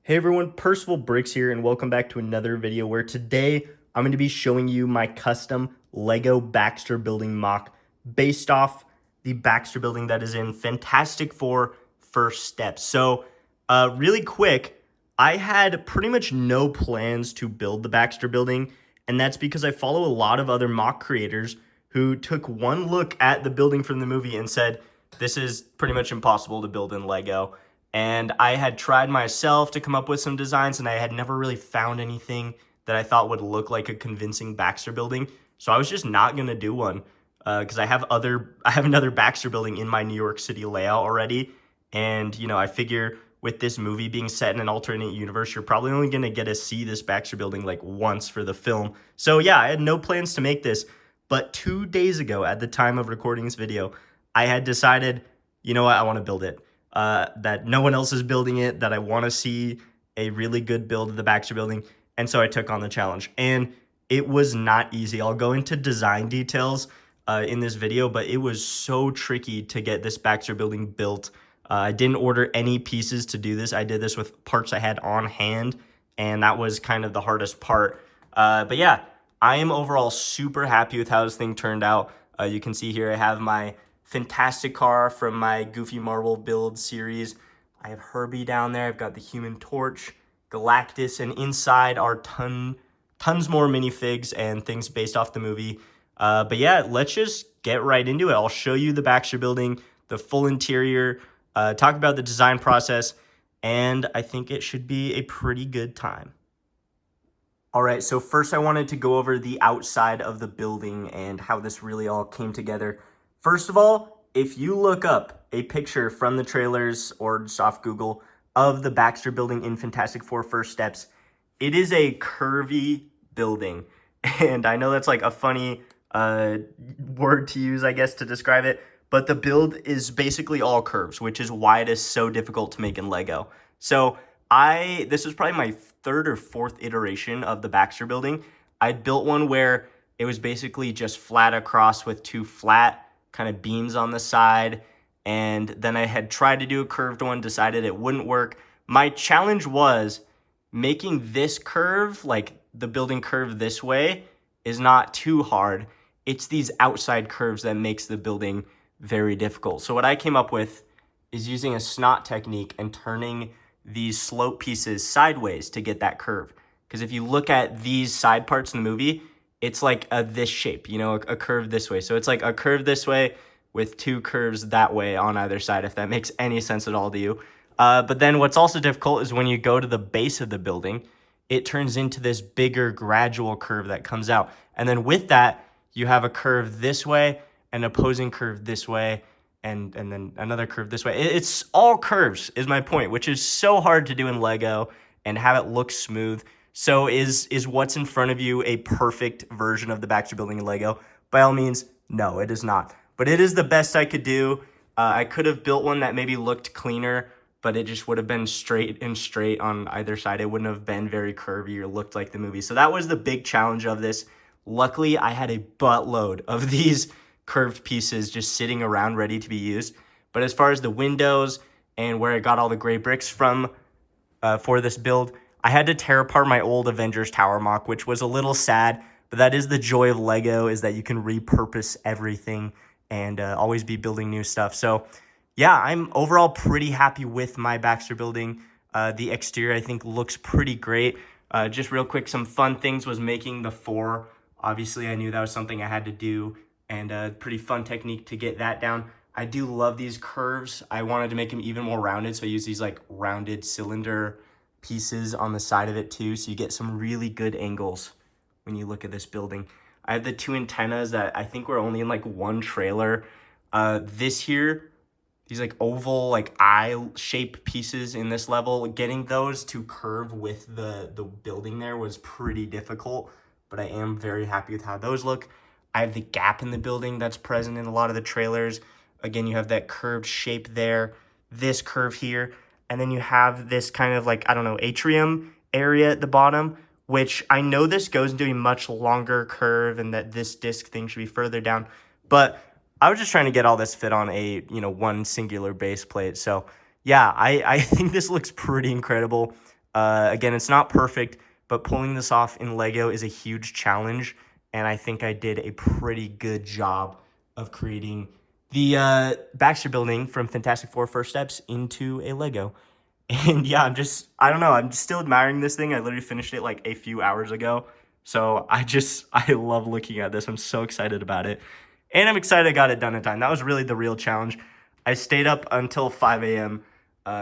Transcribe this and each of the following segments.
Hey everyone, Percival Bricks here, and welcome back to another video where today I'm going to be showing you my custom Lego Baxter building mock based off the Baxter building that is in Fantastic Four First Steps. So really quick, I had pretty much no plans to build the Baxter building, and that's because I follow a lot of other mock creators who took one look at the building from the movie and said, this is pretty much impossible to build in Lego. And I had tried myself to come up with some designs, and I had never really found anything that I thought would look like a convincing Baxter building. So I was just not gonna do one because I have another Baxter building in my New York City layout already. And I figure with this movie being set in an alternate universe, you're probably only gonna get to see this Baxter building like once for the film. So yeah, I had no plans to make this, but 2 days ago, at the time of recording this video, I had decided, you know what, I want to build it. That no one else is building it, that I want to see a really good build of the Baxter building, and so I took on the challenge. And it was not easy. I'll go into design details in this video, but it was so tricky to get this Baxter building built. I didn't order any pieces to do this. I did this with parts I had on hand, and that was kind of the hardest part. But yeah, I am overall super happy with how this thing turned out. You can see here I have my Fantastic Car from my Goofy Marvel build series. I have Herbie down there. I've got the Human Torch, Galactus, and inside are tons more minifigs and things based off the movie. But yeah, let's just get right into it. I'll show you the Baxter building, the full interior, talk about the design process, and I think it should be a pretty good time. All right, so first I wanted to go over the outside of the building and how this really all came together. First of all, if you look up a picture from the trailers or just off Google of the Baxter building in Fantastic Four First Steps, it is a curvy building. And I know that's like a funny word to use, I guess, to describe it, but the build is basically all curves, which is why it is so difficult to make in Lego. So this was probably my third or fourth iteration of the Baxter building. I built one where it was basically just flat across with two flat kind of beams on the side, and then I had tried to do a curved one, decided it wouldn't work. My challenge was making this curve, like the building curve this way, is not too hard. It's these outside curves that makes the building very difficult. So what I came up with is using a snot technique and turning these slope pieces sideways to get that curve. Because if you look at these side parts in the movie, it's like this shape, a curve this way. So it's like a curve this way with two curves that way on either side, if that makes any sense at all to you. But then what's also difficult is when you go to the base of the building, it turns into this bigger gradual curve that comes out. And then with that, you have a curve this way, an opposing curve this way, and then another curve this way. It's all curves is my point, which is so hard to do in Lego and have it look smooth. So is what's in front of you a perfect version of the Baxter building in Lego? By all means, no, it is not. But it is the best I could do. I could have built one that maybe looked cleaner, but it just would have been straight on either side. It wouldn't have been very curvy or looked like the movie. So that was the big challenge of this. Luckily, I had a buttload of these curved pieces just sitting around ready to be used. But as far as the windows and where I got all the gray bricks from for this build, I had to tear apart my old Avengers Tower mock, which was a little sad, but that is the joy of Lego, is that you can repurpose everything and always be building new stuff. So yeah, I'm overall pretty happy with my Baxter building. The exterior, I think, looks pretty great. Just real quick, some fun things was making the four. Obviously, I knew that was something I had to do, and a pretty fun technique to get that down. I do love these curves. I wanted to make them even more rounded, so I use these like rounded cylinder pieces on the side of it too, so you get some really good angles when you look at this building. I have the two antennas that I think were only in like one trailer. This here, these like oval like eye shape pieces in this level, getting those to curve with the building there was pretty difficult, but I am very happy with how those look. I have the gap in the building that's present in a lot of the trailers. Again, you have that curved shape there, this curve here, and then you have this kind of like, I don't know, atrium area at the bottom, which I know this goes into a much longer curve and that this disc thing should be further down. But I was just trying to get all this fit on a, one singular base plate. So yeah, I think this looks pretty incredible. Again, it's not perfect, but pulling this off in Lego is a huge challenge, and I think I did a pretty good job of creating the Baxter building from Fantastic Four First Steps into a Lego. And yeah, I don't know, I'm still admiring this thing. I literally finished it like a few hours ago. So I love looking at this. I'm so excited about it. And I'm excited I got it done in time. That was really the real challenge. I stayed up until 5 a.m.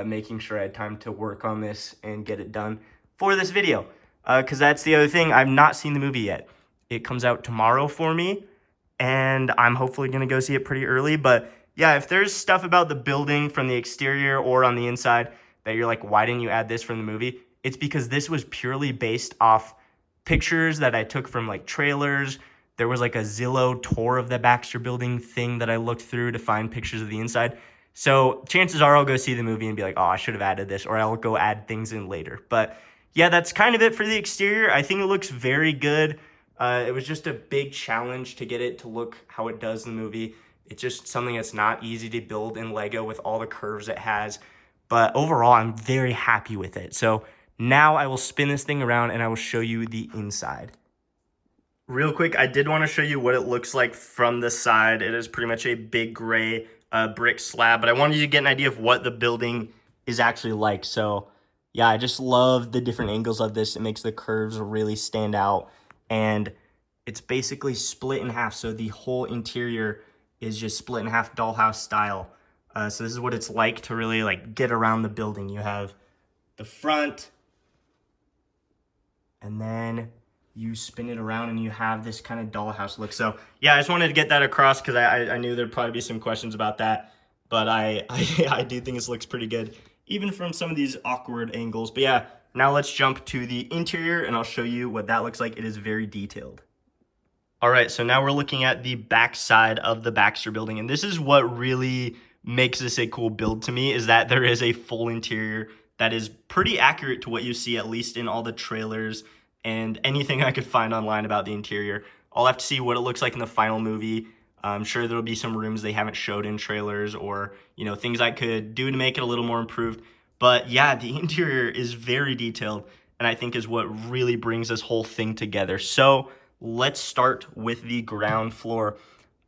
Making sure I had time to work on this and get it done for this video. Because that's the other thing. I've not seen the movie yet. It comes out tomorrow for me, and I'm hopefully going to go see it pretty early. But yeah, if there's stuff about the building from the exterior or on the inside that you're like, why didn't you add this from the movie? It's because this was purely based off pictures that I took from like trailers. There was like a Zillow tour of the Baxter building thing that I looked through to find pictures of the inside. So chances are I'll go see the movie and be like, oh, I should have added this, or I'll go add things in later. But yeah, that's kind of it for the exterior. I think it looks very good. It was just a big challenge to get it to look how it does in the movie. It's just something that's not easy to build in Lego with all the curves it has. But overall, I'm very happy with it. So now I will spin this thing around and I will show you the inside. Real quick, I did want to show you what it looks like from the side. It is pretty much a big gray brick slab, but I wanted you to get an idea of what the building is actually like. So yeah, I just love the different angles of this. It makes the curves really stand out, and it's basically split in half. So the whole interior is just split in half, dollhouse style. So this is what it's like to really like get around the building. You have the front, and then you spin it around and you have this kind of dollhouse look. So yeah, I just wanted to get that across because I knew there'd probably be some questions about that. But I do think this looks pretty good, even from some of these awkward angles. But yeah, now let's jump to the interior and I'll show you what that looks like. It is very detailed. All right, so now we're looking at the back side of the Baxter building. And this is what really makes this a cool build to me, is that there is a full interior that is pretty accurate to what you see, at least in all the trailers and anything I could find online about the interior. I'll have to see what it looks like in the final movie. I'm sure there'll be some rooms they haven't showed in trailers, or, you know, things I could do to make it a little more improved. But yeah, the interior is very detailed, and I think is what really brings this whole thing together. So let's start with the ground floor.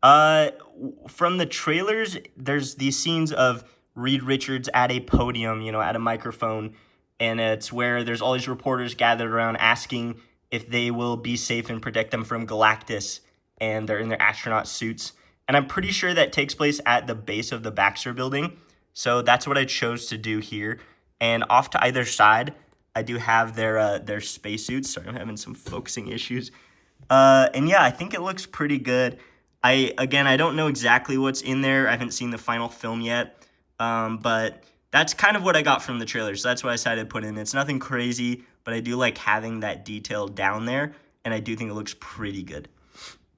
From the trailers, there's these scenes of Reed Richards at a podium, you know, at a microphone, and it's where there's all these reporters gathered around asking if they will be safe and protect them from Galactus, and they're in their astronaut suits. And I'm pretty sure that takes place at the base of the Baxter building, so that's what I chose to do here. And off to either side, I do have their spacesuits. Sorry, I'm having some focusing issues. And yeah, I think it looks pretty good. I don't know exactly what's in there. I haven't seen the final film yet, but that's kind of what I got from the trailer, so that's what I decided to put in. It's nothing crazy, but I do like having that detail down there, and I do think it looks pretty good.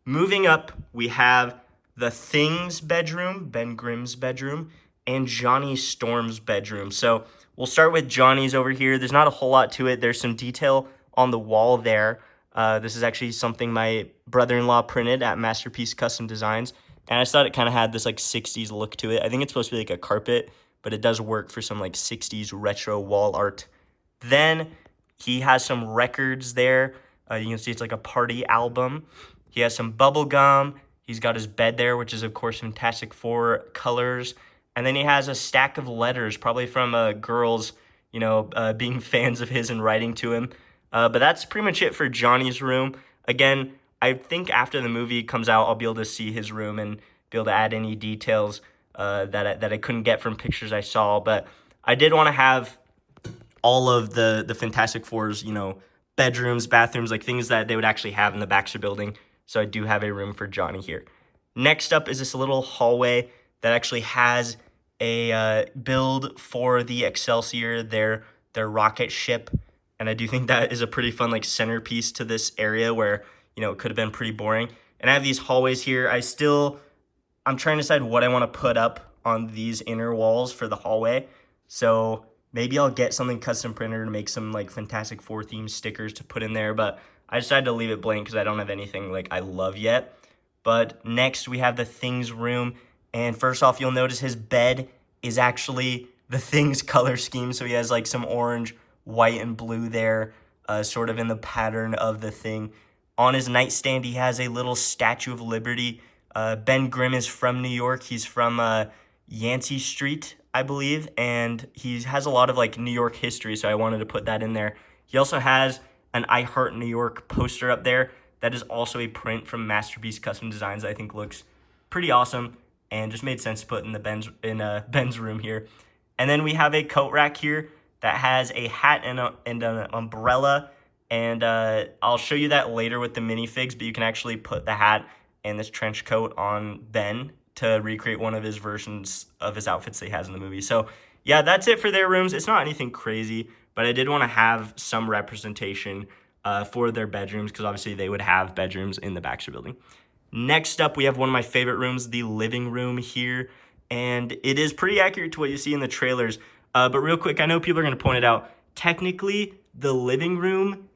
Moving up, we have the Thing's bedroom, Ben Grimm's bedroom, and Johnny Storm's bedroom. So we'll start with Johnny's over here. There's not a whole lot to it. There's some detail on the wall there. This is actually something my brother-in-law printed at Masterpiece Custom Designs, and I just thought it kind of had this like 60s look to it. I think it's supposed to be like a carpet, but it does work for some like 60s retro wall art. Then he has some records there. You can see it's like a party album. He has some bubble gum. He's got his bed there, which is of course Fantastic Four colors. And then he has a stack of letters, probably from girls, you know, being fans of his and writing to him. But that's pretty much it for Johnny's room. Again, I think after the movie comes out, I'll be able to see his room and be able to add any details that I couldn't get from pictures I saw. But I did want to have all of the Fantastic Four's, you know, bedrooms, bathrooms, like things that they would actually have in the Baxter building. So I do have a room for Johnny here. Next up is this little hallway that actually has a build for the Excelsior, their rocket ship. And I do think that is a pretty fun like centerpiece to this area where, you know, it could have been pretty boring. And I have these hallways here. I'm trying to decide what I want to put up on these inner walls for the hallway. So maybe I'll get something custom printed to make some like Fantastic Four themed stickers to put in there. But I decided to leave it blank because I don't have anything like I love yet. But next we have the Thing's room. And first off, you'll notice his bed is actually the Thing's color scheme. So he has like some orange, white and blue there, sort of in the pattern of the thing. On his nightstand, he has a little Statue of Liberty. Ben Grimm is from New York. He's from Yancey Street, I believe, and he has a lot of like New York history, so I wanted to put that in there. He also has an I Heart New York poster up there that is also a print from Masterpiece Custom Designs that I think looks pretty awesome and just made sense to put in the Ben's room here. And then we have a coat rack here that has a hat and an umbrella, and I'll show you that later with the minifigs, but you can actually put the hat and this trench coat on Ben to recreate one of his versions of his outfits that he has in the movie. So yeah, that's it for their rooms. It's not anything crazy, but I did want to have some representation for their bedrooms, because obviously they would have bedrooms in the Baxter building. Next up, we have one of my favorite rooms, the living room here, and it is pretty accurate to what you see in the trailers. But real quick, I know people are going to point it out. Technically, the living room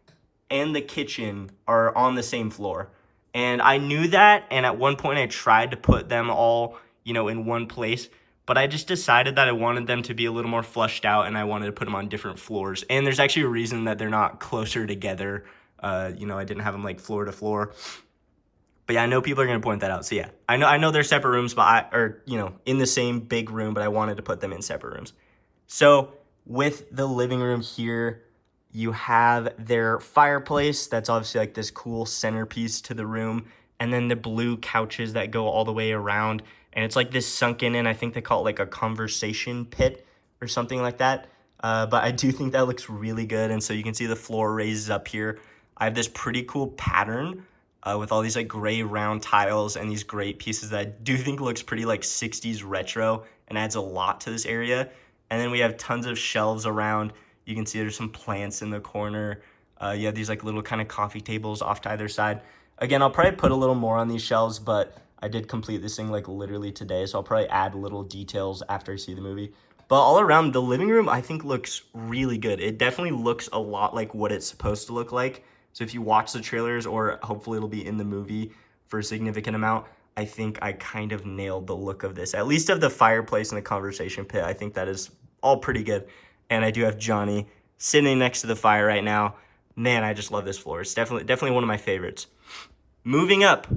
and the kitchen are on the same floor. And I knew that, and at one point I tried to put them all, in one place, but I just decided that I wanted them to be a little more flushed out, and I wanted to put them on different floors. And there's actually a reason that they're not closer together. I didn't have them like floor to floor. But yeah, I know people are going to point that out. So yeah, I know they're separate rooms, but in the same big room, but I wanted to put them in separate rooms. So with the living room here, you have their fireplace. That's obviously like this cool centerpiece to the room. And then the blue couches that go all the way around. And it's like this sunken in, I think they call it like a conversation pit or something like that. But I do think that looks really good. And so you can see the floor raises up here. I have this pretty cool pattern with all these like gray round tiles and these great pieces that I do think looks pretty like 60s retro and adds a lot to this area. And then we have tons of shelves around. You can see there's some plants in the corner. You have these like little kind of coffee tables off to either side. Again, I'll probably put a little more on these shelves, but I did complete this thing like literally today, so I'll probably add little details after I see the movie. But all around, the living room I think looks really good. It definitely looks a lot like what it's supposed to look like. So if you watch the trailers, or hopefully it'll be in the movie for a significant amount, I think I kind of nailed the look of this. At least of the fireplace and the conversation pit, I think that is all pretty good. And I do have Johnny sitting next to the fire right now. Man, I just love this floor. It's definitely one of my favorites. Moving up,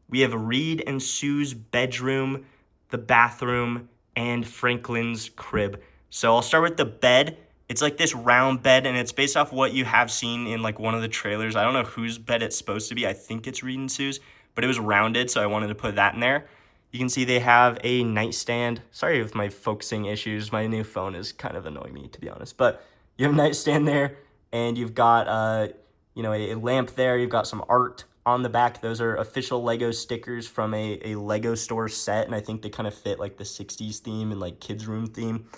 we have Reed and Sue's bedroom, the bathroom, and Franklin's crib. So I'll start with the bed. It's like this round bed, and it's based off what you have seen in like one of the trailers. I don't know whose bed it's supposed to be. I think it's Reed and Sue's, but it was rounded, so I wanted to put that in there. You can see they have a nightstand. Sorry with my focusing issues. My new phone is kind of annoying me, to be honest. But you have a nightstand there, and you've got a lamp there. You've got some art on the back. Those are official Lego stickers from a Lego store set, and I think they kind of fit like the 60s theme and like kids' room theme.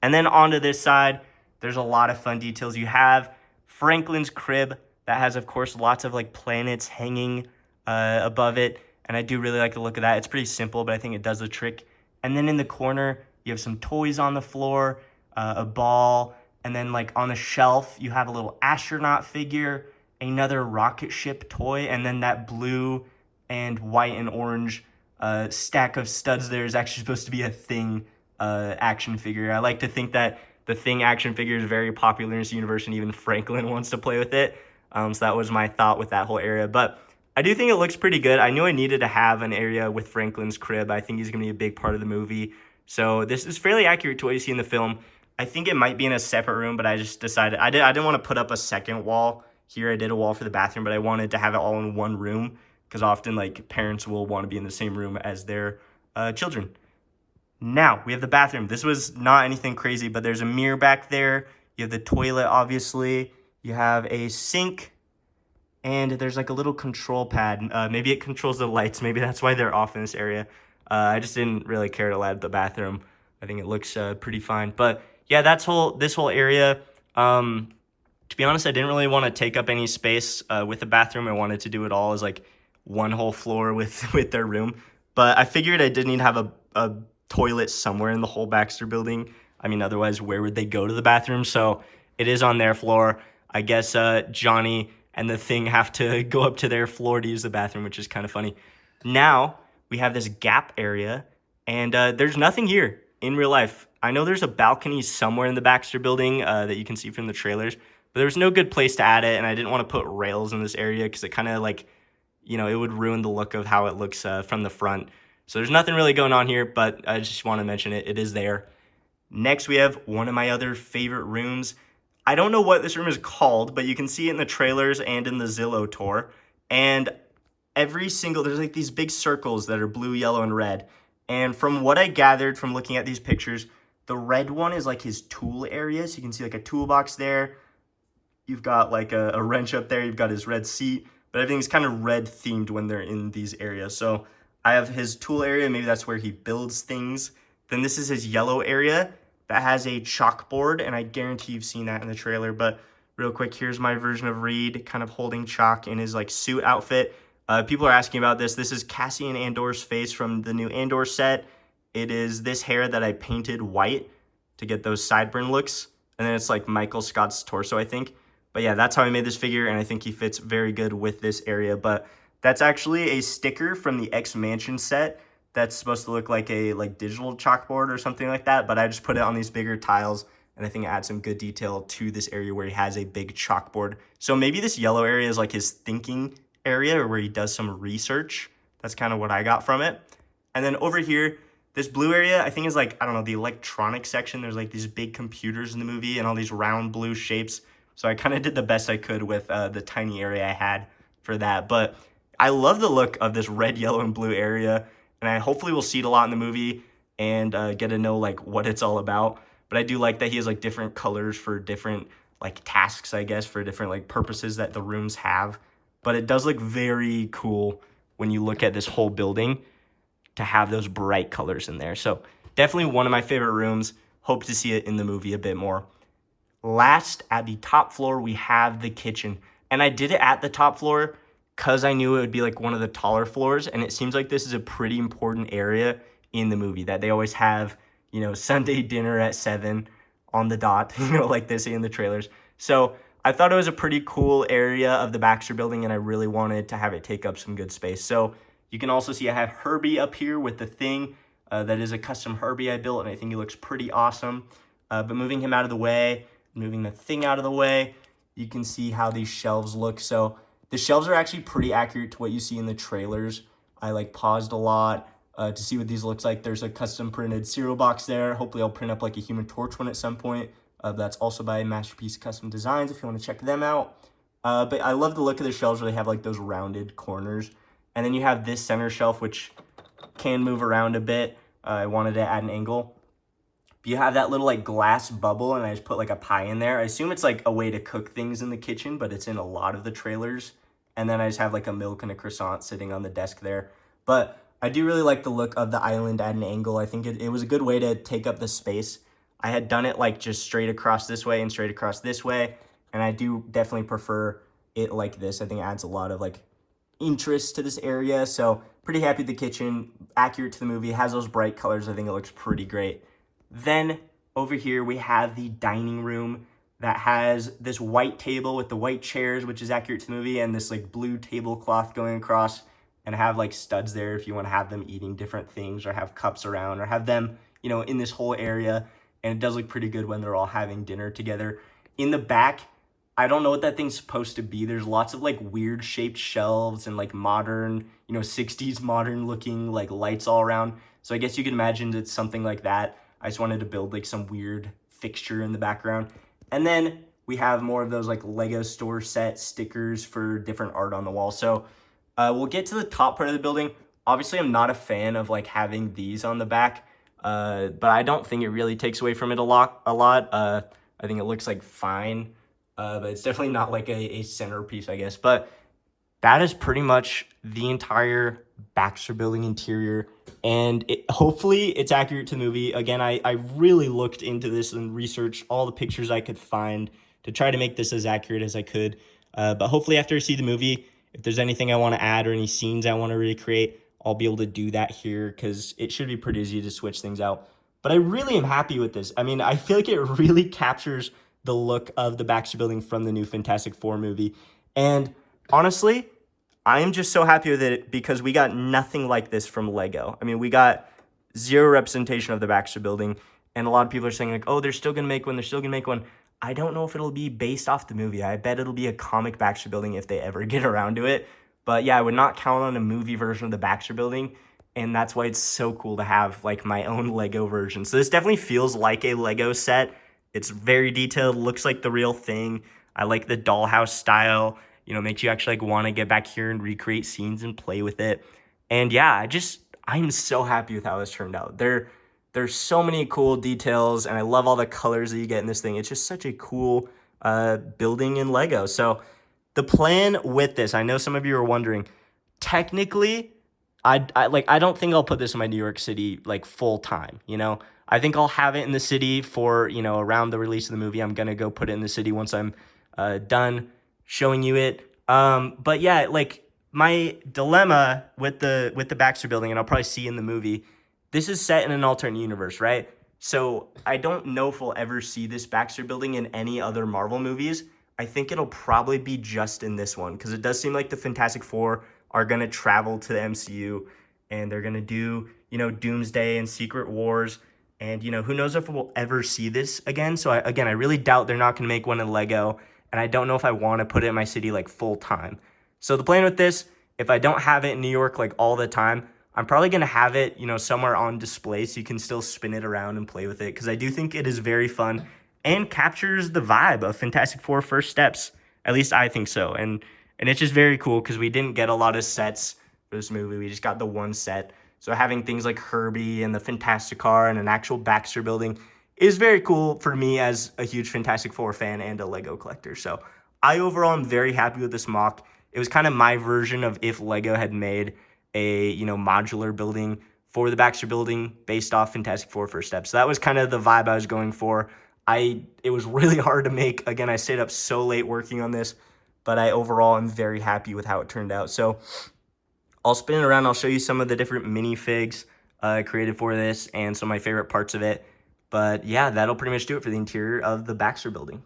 And then onto this side, there's a lot of fun details. You have Franklin's crib that has, of course, lots of like planets hanging above it. And I do really like the look of that. It's pretty simple, but I think it does the trick. And then in the corner, you have some toys on the floor, a ball, and then like on the shelf, you have a little astronaut figure, another rocket ship toy, and then that blue and white and orange stack of studs there is actually supposed to be a Thing action figure. I like to think that the Thing action figure is very popular in this universe, and even Franklin wants to play with it. So that was my thought with that whole area. But I do think it looks pretty good. I knew I needed to have an area with Franklin's crib. I think he's going to be a big part of the movie. So this is fairly accurate to what you see in the film. I think it might be in a separate room, but I just decided I didn't want to put up a second wall here. I did a wall for the bathroom, but I wanted to have it all in one room, because often like parents will want to be in the same room as their children. Now we have the bathroom. This was not anything crazy, but there's a mirror back there. You have the toilet, obviously. You have a sink, and there's like a little control pad. Maybe it controls the lights. Maybe that's why they're off in this area. I just didn't really care to add the bathroom. I think it looks pretty fine. But yeah, this whole area. To be honest, I didn't really want to take up any space with the bathroom. I wanted to do it all as like one whole floor with their room. But I figured I did need to have a toilet somewhere in the whole Baxter building. I mean, otherwise, where would they go to the bathroom? So it is on their floor. I guess Johnny and the Thing have to go up to their floor to use the bathroom, which is kind of funny. Now we have this gap area, and there's nothing here. in real life, I know there's a balcony somewhere in the Baxter building that you can see from the trailers, but there was no good place to add it, and I didn't want to put rails in this area because it kind of like, you know, it would ruin the look of how it looks from the front. So there's nothing really going on here, but I just want to mention it. It is there. Next, we have one of my other favorite rooms. I don't know what this room is called, but you can see it in the trailers and in the Zillow tour. And there's like these big circles that are blue, yellow, and red. And from what I gathered from looking at these pictures, the red one is like his tool area. So you can see like a toolbox there. You've got like a wrench up there. You've got his red seat, but everything's kind of red themed when they're in these areas. So I have his tool area. Maybe that's where he builds things. Then this is his yellow area that has a chalkboard, and I guarantee you've seen that in the trailer. But real quick, here's my version of Reed kind of holding chalk in his like suit outfit. People are asking about this. This is Cassian Andor's face from the new Andor set. It is this hair that I painted white to get those sideburn looks. And then it's like Michael Scott's torso, I think. But yeah, that's how I made this figure, and I think he fits very good with this area. But that's actually a sticker from the X-Mansion set that's supposed to look like a digital chalkboard or something like that. But I just put it on these bigger tiles, and I think it adds some good detail to this area where he has a big chalkboard. So maybe this yellow area is like his thinking area, or where he does some research. That's kind of what I got from it. And then over here, this blue area, I think is like, I don't know, the electronics section. There's like these big computers in the movie and all these round blue shapes. So I kind of did the best I could with the tiny area I had for that. But I love the look of this red, yellow, and blue area. And I hopefully will see it a lot in the movie and get to know like what it's all about. But I do like that he has like different colors for different like tasks, I guess, for different like purposes that the rooms have. But it does look very cool when you look at this whole building to have those bright colors in there. So definitely one of my favorite rooms. Hope to see it in the movie a bit more. Last, at the top floor, we have the kitchen. And I did it at the top floor because I knew it would be like one of the taller floors. And it seems like this is a pretty important area in the movie, that they always have, you know, Sunday dinner at 7 on the dot, you know, like they say in the trailers. So I thought it was a pretty cool area of the Baxter building, and I really wanted to have it take up some good space. So you can also see I have Herbie up here with the thing. That is a custom Herbie I built, and I think he looks pretty awesome. But moving him out of the way, moving the thing out of the way, you can see how these shelves look. So the shelves are actually pretty accurate to what you see in the trailers. I like paused a lot to see what these looks like. There's a custom printed cereal box there. Hopefully I'll print up like a Human Torch one at some point. That's also by Masterpiece Custom Designs if you want to check them out. But I love the look of the shelves where they have like those rounded corners. And then you have this center shelf, which can move around a bit. I wanted to add an angle. You have that little like glass bubble, and I just put like a pie in there. I assume it's like a way to cook things in the kitchen, but it's in a lot of the trailers. And then I just have like a milk and a croissant sitting on the desk there. But I do really like the look of the island at an angle. I think it was a good way to take up the space. I had done it like just straight across this way and straight across this way. And I do definitely prefer it like this. I think it adds a lot of like interest to this area. So pretty happy with the kitchen, accurate to the movie, has those bright colors. I think it looks pretty great. Then over here we have the dining room that has this white table with the white chairs, which is accurate to the movie, and this like blue tablecloth going across, and have like studs there if you want to have them eating different things or have cups around or have them, you know, in this whole area. And it does look pretty good when they're all having dinner together. In the back, I don't know what that thing's supposed to be. There's lots of like weird shaped shelves and like modern, you know, 60s modern looking like lights all around. So I guess you can imagine it's something like that. I just wanted to build like some weird fixture in the background. And then we have more of those like Lego store set stickers for different art on the wall. So we'll get to the top part of the building. Obviously, I'm not a fan of like having these on the back. But I don't think it really takes away from it a lot. I think it looks like fine, but it's definitely not like a centerpiece, I guess. But that is pretty much the entire Baxter building interior, and hopefully it's accurate to the movie. Again, I really looked into this and researched all the pictures I could find to try to make this as accurate as I could. But hopefully after I see the movie, if there's anything I want to add or any scenes I want to recreate, I'll be able to do that here because it should be pretty easy to switch things out. But I really am happy with this. I mean, I feel like it really captures the look of the Baxter building from the new Fantastic Four movie. And honestly, I am just so happy with it because we got nothing like this from Lego. I mean, we got zero representation of the Baxter building. And a lot of people are saying like, oh, they're still gonna make one, they're still gonna make one. I don't know if it'll be based off the movie. I bet it'll be a comic Baxter building if they ever get around to it. But yeah, I would not count on a movie version of the Baxter building. And that's why it's so cool to have like my own Lego version. So this definitely feels like a Lego set. It's very detailed, looks like the real thing. I like the dollhouse style, you know, makes you actually like want to get back here and recreate scenes and play with it. And yeah, I'm so happy with how this turned out. There's so many cool details, and I love all the colors that you get in this thing. It's just such a cool building in Lego. So the plan with this, I know some of you are wondering, technically, I don't think I'll put this in my New York City like full time, you know. I think I'll have it in the city for, you know, around the release of the movie. I'm gonna go put it in the city once I'm done showing you it. But yeah, like my dilemma with the Baxter building, and I'll probably see in the movie, this is set in an alternate universe, right? So I don't know if we'll ever see this Baxter building in any other Marvel movies. I think it'll probably be just in this one, because it does seem like the Fantastic Four are going to travel to the MCU, and they're going to do, you know, Doomsday and Secret Wars. And, you know, who knows if we'll ever see this again. So, I really doubt they're not going to make one in Lego. And I don't know if I want to put it in my city, like, full time. So the plan with this, if I don't have it in New York, like, all the time, I'm probably going to have it, you know, somewhere on display so you can still spin it around and play with it. Because I do think it is very fun and captures the vibe of Fantastic Four First Steps. At least I think so. And it's just very cool because we didn't get a lot of sets for this movie. We just got the one set. So having things like Herbie and the Fantastic Car and an actual Baxter building is very cool for me as a huge Fantastic Four fan and a Lego collector. So I overall am very happy with this mock. It was kind of my version of if Lego had made a, you know, modular building for the Baxter building based off Fantastic Four First Steps. So that was kind of the vibe I was going for. It was really hard to make. Again, I stayed up so late working on this, but I overall am very happy with how it turned out. So I'll spin it around. I'll show you some of the different minifigs created for this and some of my favorite parts of it. But yeah, that'll pretty much do it for the interior of the Baxter building.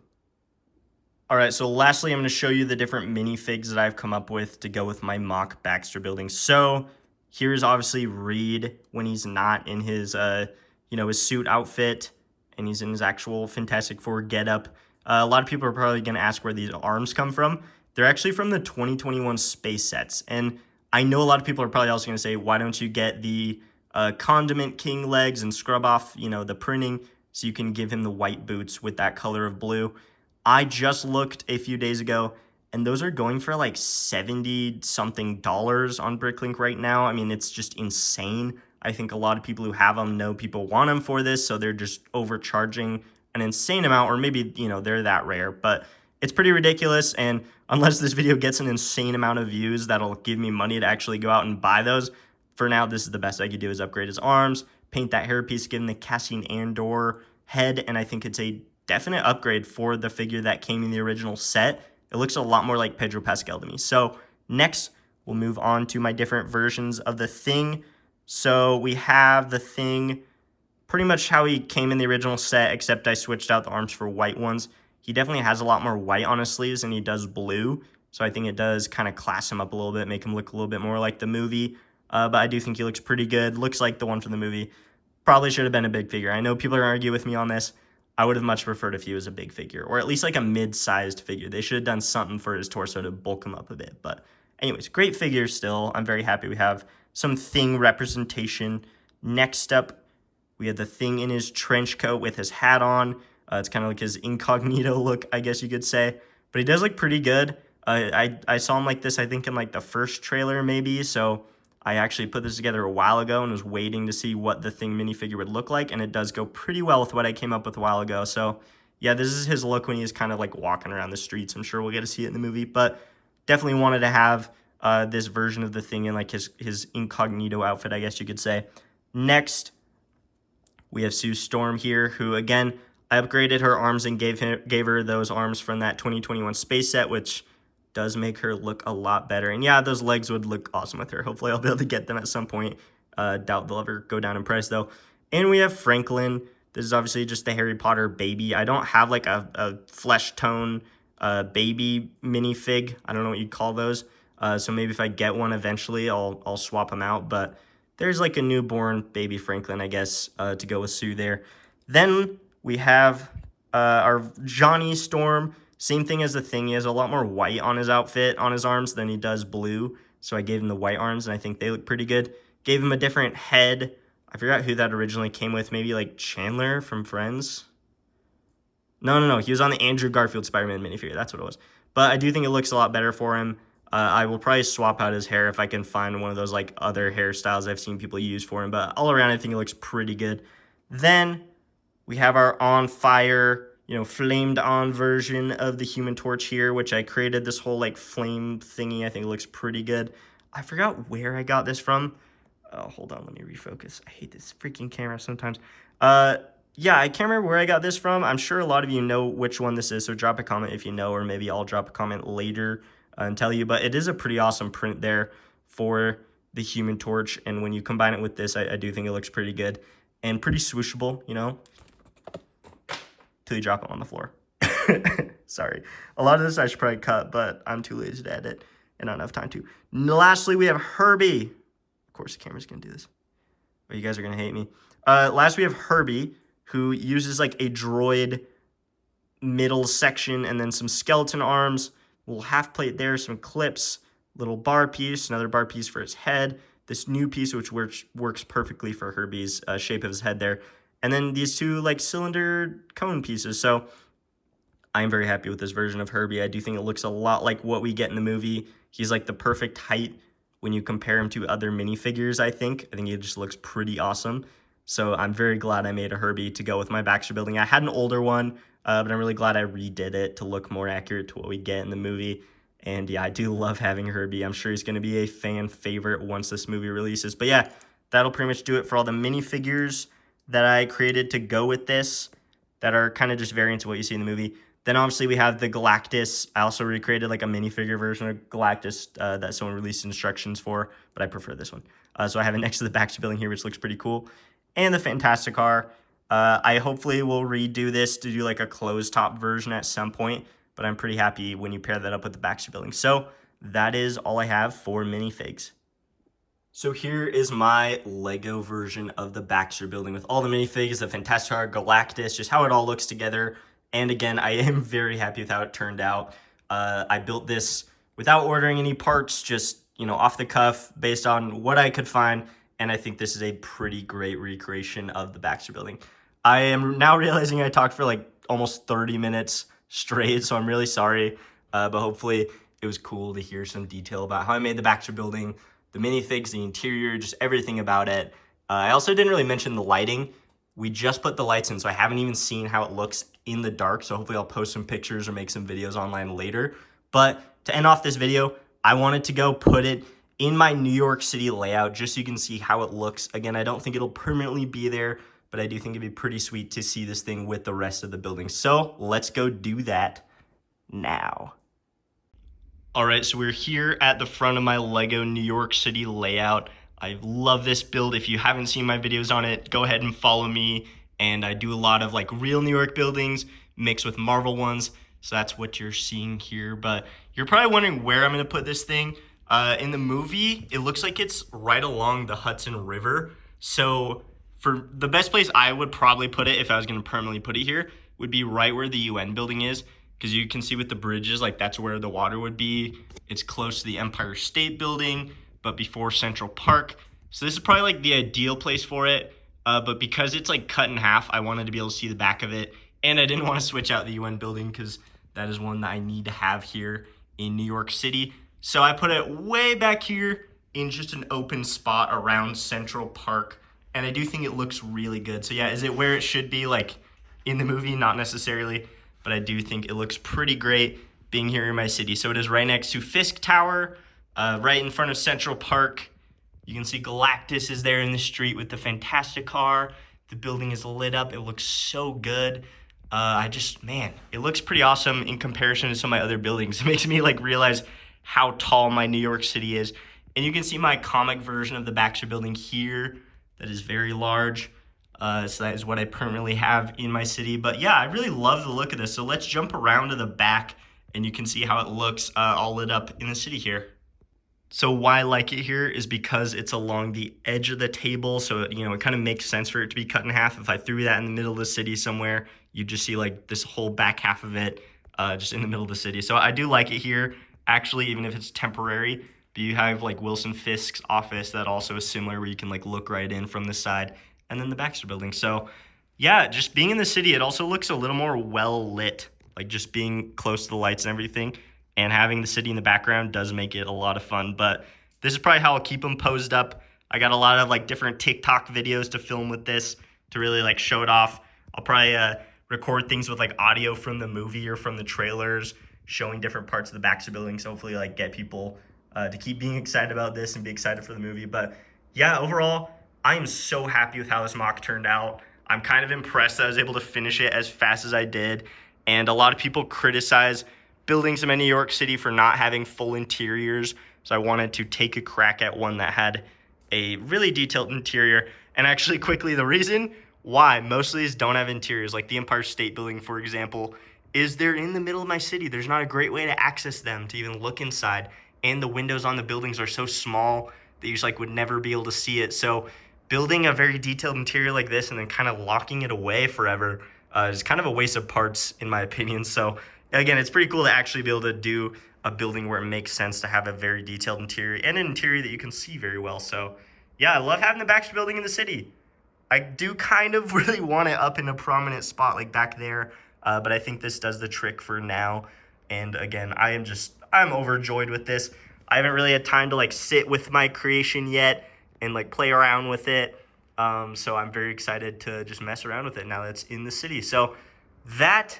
All right, so lastly, I'm going to show you the different minifigs that I've come up with to go with my mock Baxter building. So here's obviously Reed when he's not in his, you know, his suit outfit and he's in his actual Fantastic Four getup. A lot of people are probably going to ask where these arms come from. They're actually from the 2021 space sets. And I know a lot of people are probably also going to say, why don't you get the Condiment King legs and scrub off, you know, the printing so you can give him the white boots with that color of blue. I just looked a few days ago, and those are going for like $70-something on Bricklink right now. I mean, it's just insane. I think a lot of people who have them know people want them for this, so they're just overcharging an insane amount, or maybe, you know, they're that rare. But it's pretty ridiculous, and unless this video gets an insane amount of views that'll give me money to actually go out and buy those, for now, this is the best I could do, is upgrade his arms, paint that hairpiece, give him the Cassian Andor head, and I think it's a definite upgrade for the figure that came in the original set. It looks a lot more like Pedro Pascal to me. So next, we'll move on to my different versions of the Thing. So we have the Thing pretty much how he came in the original set, except I switched out the arms for white ones. He definitely has a lot more white on his sleeves, and he does blue. So I think it does kind of class him up a little bit, make him look a little bit more like the movie. But I do think he looks pretty good. Looks like the one from the movie. Probably should have been a big figure. I know people are going to argue with me on this. I would have much preferred if he was a big figure, or at least like a mid-sized figure. They should have done something for his torso to bulk him up a bit. But anyways, great figure still. I'm very happy we have some Thing representation. Next up, we have the Thing in his trench coat with his hat on. It's kind of like his incognito look, I guess you could say. But he does look pretty good. I saw him like this, I think, in like the first trailer maybe. So I actually put this together a while ago and was waiting to see what the Thing minifigure would look like, and it does go pretty well with what I came up with a while ago. So yeah, this is his look when he's kind of like walking around the streets. I'm sure we'll get to see it in the movie, but definitely wanted to have this version of the Thing in like his incognito outfit, I guess you could say. Next, we have Sue Storm here, who again, I upgraded her arms and gave her those arms from that 2021 space set, which does make her look a lot better. And yeah, those legs would look awesome with her. Hopefully I'll be able to get them at some point. Doubt they'll ever go down in price though. And we have Franklin. This is obviously just the Harry Potter baby. I don't have like a flesh tone baby minifig. I don't know what you'd call those. So maybe if I get one eventually, I'll swap them out. But there's like a newborn baby Franklin, I guess, to go with Sue there. Then we have our Johnny Storm. Same thing as the thing. He has a lot more white on his outfit, on his arms, than he does blue. So I gave him the white arms, and I think they look pretty good. Gave him a different head. I forgot who that originally came with. Maybe like Chandler from Friends. No. He was on the Andrew Garfield Spider-Man minifigure. That's what it was. But I do think it looks a lot better for him. I will probably swap out his hair if I can find one of those like other hairstyles I've seen people use for him. But all around, I think it looks pretty good. Then we have our on fire, flamed on version of the Human Torch here, which I created this whole like flame thingy. I think it looks pretty good. I forgot where I got this from. Oh, hold on, let me refocus. I hate this freaking camera sometimes. Yeah, I can't remember where I got this from. I'm sure a lot of you know which one this is, so drop a comment if you know, or maybe I'll drop a comment later and tell you. But it is a pretty awesome print there for the Human Torch, and when you combine it with this, I do think it looks pretty good and pretty swooshable, till you drop it on the floor. Sorry. A lot of this I should probably cut, but I'm too lazy to edit and not enough time to. Lastly, we have Herbie. Of course, the camera's going to do this. But you guys are going to hate me. Last, we have Herbie, who uses like a droid middle section and then some skeleton arms, little half plate there, some clips, little bar piece, another bar piece for his head, this new piece which works perfectly for Herbie's shape of his head there, and then these two like cylinder cone pieces. So I'm very happy with this version of Herbie. I do think it looks a lot like what we get in the movie. He's like the perfect height when you compare him to other minifigures, I think. I think he just looks pretty awesome. So I'm very glad I made a Herbie to go with my Baxter building. I had an older one, but I'm really glad I redid it to look more accurate to what we get in the movie. And yeah, I do love having Herbie. I'm sure he's going to be a fan favorite once this movie releases. But yeah, that'll pretty much do it for all the minifigures that I created to go with this that are kind of just variants of what you see in the movie. Then obviously we have the Galactus. I also recreated like a minifigure version of Galactus that someone released instructions for, but I prefer this one. So I have it next to the Baxter building here, which looks pretty cool. And the Fantastic Car. I hopefully will redo this to do like a closed top version at some point, but I'm pretty happy when you pair that up with the Baxter building. So that is all I have for minifigs. So here is my Lego version of the Baxter building with all the minifigs, the Fantastic Car, Galactus, just how it all looks together. And again, I am very happy with how it turned out. I built this without ordering any parts, just, off the cuff based on what I could find. And I think this is a pretty great recreation of the Baxter building. I am now realizing I talked for like almost 30 minutes straight, so I'm really sorry. But hopefully it was cool to hear some detail about how I made the Baxter building, the minifigs, the interior, just everything about it. I also didn't really mention the lighting. We just put the lights in, so I haven't even seen how it looks in the dark. So hopefully I'll post some pictures or make some videos online later. But to end off this video, I wanted to go put it in my New York City layout, just so you can see how it looks. Again, I don't think it'll permanently be there, but I do think it'd be pretty sweet to see this thing with the rest of the building. So let's go do that now. All right, so we're here at the front of my Lego New York City layout. I love this build. If you haven't seen my videos on it, go ahead and follow me. And I do a lot of like real New York buildings mixed with Marvel ones. So that's what you're seeing here. But you're probably wondering where I'm gonna put this thing. In the movie, it looks like it's right along the Hudson River. So for the best place I would probably put it, if I was going to permanently put it here, would be right where the UN building is. Because you can see with the bridges, like that's where the water would be. It's close to the Empire State Building, but before Central Park. So this is probably like the ideal place for it. But because it's like cut in half, I wanted to be able to see the back of it. And I didn't want to switch out the UN building because that is one that I need to have here in New York City. So I put it way back here in just an open spot around Central Park. And I do think it looks really good. So yeah, is it where it should be like in the movie? Not necessarily, but I do think it looks pretty great being here in my city. So it is right next to Fisk Tower, right in front of Central Park. You can see Galactus is there in the street with the Fantastic Car. The building is lit up. It looks so good. Man, it looks pretty awesome in comparison to some of my other buildings. It makes me like realize how tall my New York City is. And you can see my comic version of the Baxter building here. That is very large. So that is what I permanently have in my city. But yeah, I really love the look of this. So let's jump around to the back and you can see how it looks all lit up in the city here. So why I like it here is because it's along the edge of the table. So, it kind of makes sense for it to be cut in half. If I threw that in the middle of the city somewhere, you just see like this whole back half of it just in the middle of the city. So I do like it here, actually, even if it's temporary. But you have like Wilson Fisk's office that also is similar, where you can like look right in from the side, and then the Baxter building. So yeah, just being in the city, it also looks a little more well lit, like just being close to the lights and everything, and having the city in the background does make it a lot of fun. But this is probably how I'll keep them posed up. I got a lot of like different TikTok videos to film with this to really like show it off. I'll probably record things with like audio from the movie or from the trailers, showing different parts of the Baxter building. So hopefully like get people to keep being excited about this and be excited for the movie. But yeah, overall, I am so happy with how this mock turned out. I'm kind of impressed that I was able to finish it as fast as I did. And a lot of people criticize buildings in New York City for not having full interiors. So I wanted to take a crack at one that had a really detailed interior. And actually, quickly, the reason why most of these don't have interiors, like the Empire State Building, for example, is they're in the middle of my city. There's not a great way to access them, to even look inside. And the windows on the buildings are so small that you just like would never be able to see it. So building a very detailed interior like this and then kind of locking it away forever is kind of a waste of parts, in my opinion. So again, it's pretty cool to actually be able to do a building where it makes sense to have a very detailed interior and an interior that you can see very well. So yeah, I love having the Baxter building in the city. I do kind of really want it up in a prominent spot like back there, but I think this does the trick for now. And again, I'm overjoyed with this. I haven't really had time to like sit with my creation yet and like play around with it. So I'm very excited to just mess around with it now that it's in the city. So that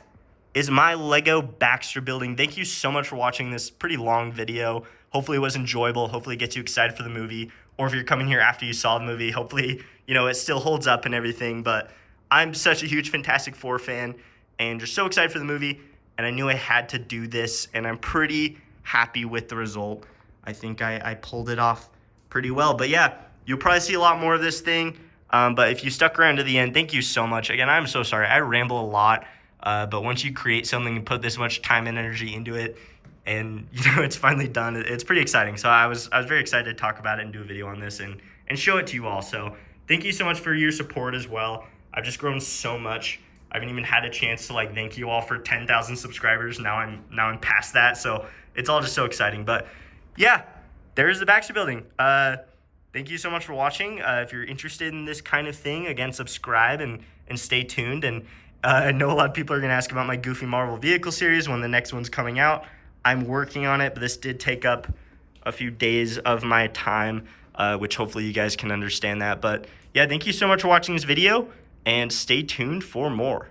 is my Lego Baxter building. Thank you so much for watching this pretty long video. Hopefully it was enjoyable. Hopefully it gets you excited for the movie. Or if you're coming here after you saw the movie, hopefully, it still holds up and everything. But I'm such a huge Fantastic Four fan and just so excited for the movie. And I knew I had to do this, and I'm pretty happy with the result. I think I pulled it off pretty well. But yeah, you'll probably see a lot more of this thing. But if you stuck around to the end, thank you so much. Again, I'm so sorry. I ramble a lot. But once you create something and put this much time and energy into it, and it's finally done, it's pretty exciting. So I was very excited to talk about it and do a video on this and show it to you all. So thank you so much for your support as well. I've just grown so much. I haven't even had a chance to like thank you all for 10,000 subscribers. Now I'm past that. So it's all just so exciting. But yeah, there's the Baxter building. Thank you so much for watching. If you're interested in this kind of thing, again, subscribe and stay tuned. And I know a lot of people are going to ask about my Goofy Marvel Vehicle series when the next one's coming out. I'm working on it, but this did take up a few days of my time, which hopefully you guys can understand that. But yeah, thank you so much for watching this video, and stay tuned for more.